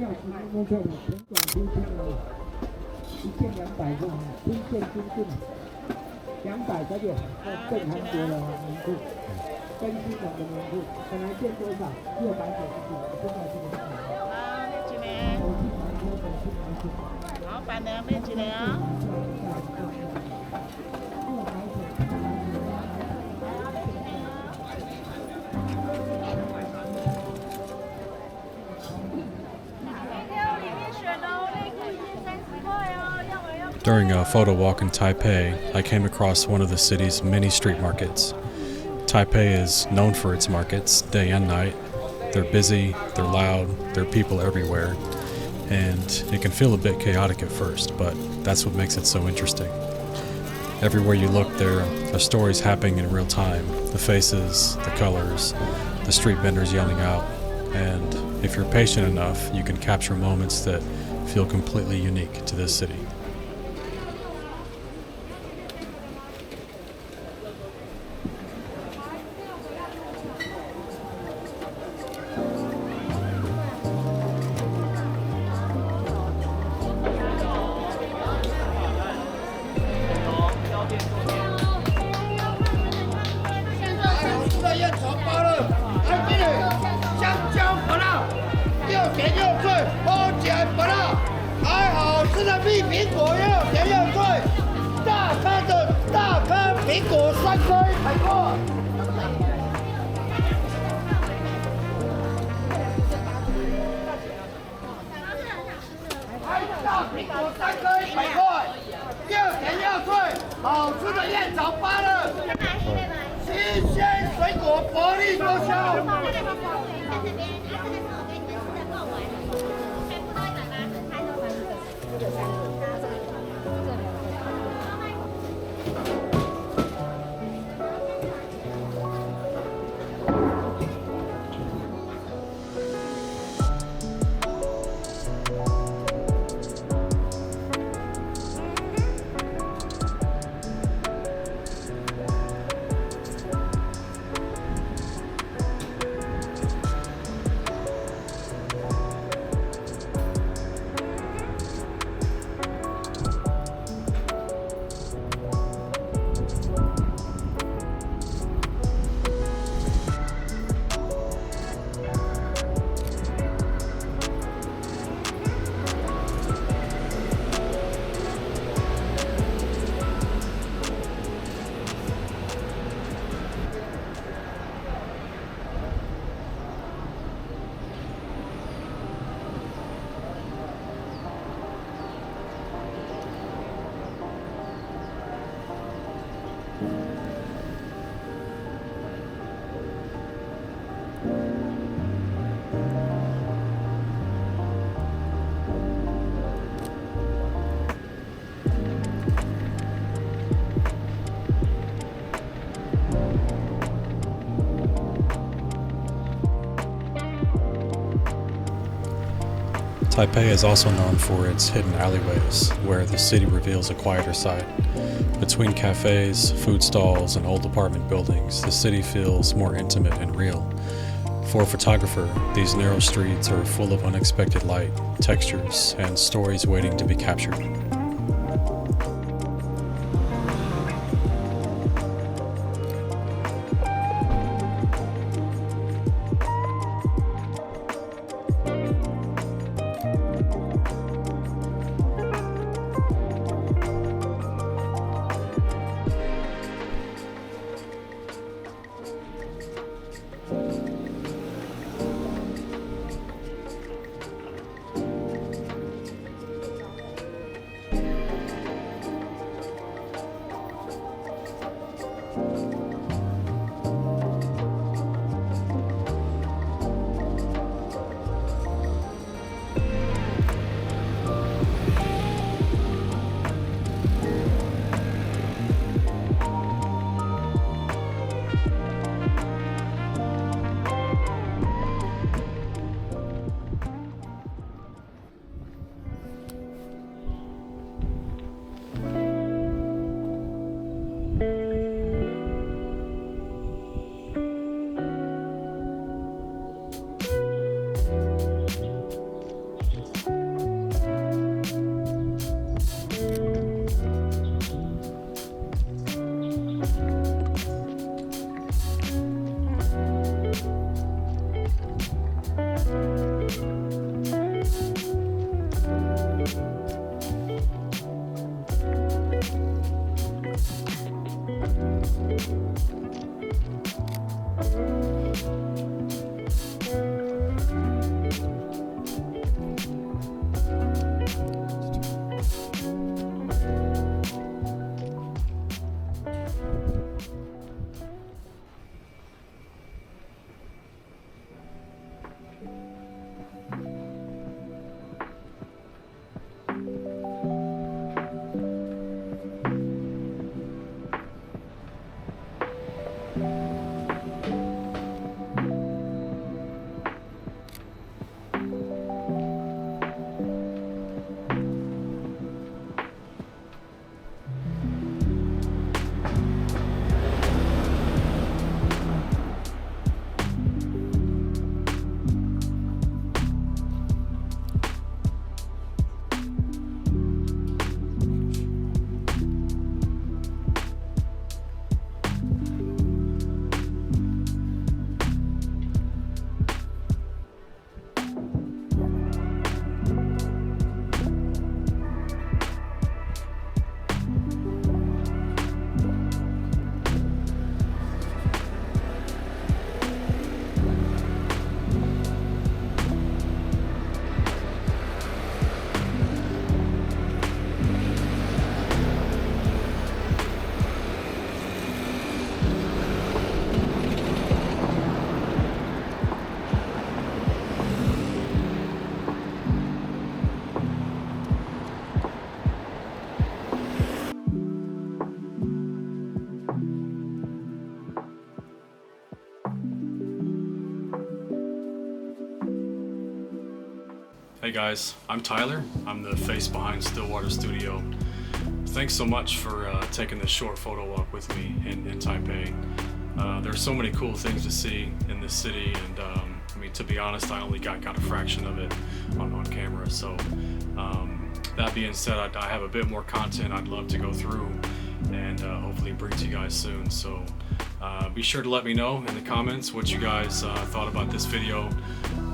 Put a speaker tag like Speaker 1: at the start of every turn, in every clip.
Speaker 1: 要骑摩托车的，很短出去的，一件200块，新线新进，200块钱，正韩国的名裤，跟新的名裤，本来件多少？699，现在是多少？
Speaker 2: 啊，你几年？好，板娘你几年啊
Speaker 3: ？During a photo walk in Taipei, I came across one of the city's many street markets. Taipei is known for its markets, day and night. They're busy, they're loud, there are people everywhere, and it can feel a bit chaotic at first, but that's what makes it so interesting. Everywhere you look, there are stories happening in real time. The faces, the colors, the street vendors yelling out, and if you're patient enough, you can capture moments that feel completely unique to this city. Taipei is also known for its hidden alleyways, where the city reveals a quieter side. Between cafes, food stalls, and old apartment buildings, the city feels more intimate and real. For a photographer, these narrow streets are full of unexpected light, textures, and stories waiting to be captured. Hey guys, I'm Tyler. I'm the face behind Stillwater Studio. Thanks so much for taking this short photo walk with me in Taipei. There's so many cool things to see in this city, and I mean, to be honest, I only got a fraction of it on camera. So that being said, I have a bit more content I'd love to go through and hopefully bring to you guys soon. So be sure to let me know in the comments what you guys thought about this video.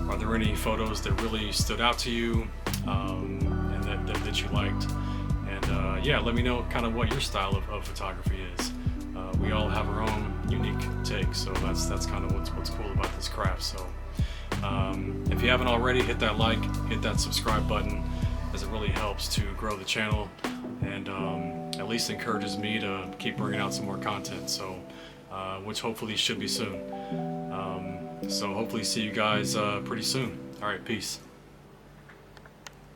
Speaker 3: Are there any photos that really stood out to you and that you liked? And yeah, let me know kind of what your style of photography is. We all have our own unique take, so that's kind of what's cool about this craft. So if you haven't already, hit that like, hit that subscribe button, as it really helps to grow the channel and at least encourages me to keep bringing out some more content. So which hopefully should be soon. So hopefully see you guys pretty soon. All right, peace.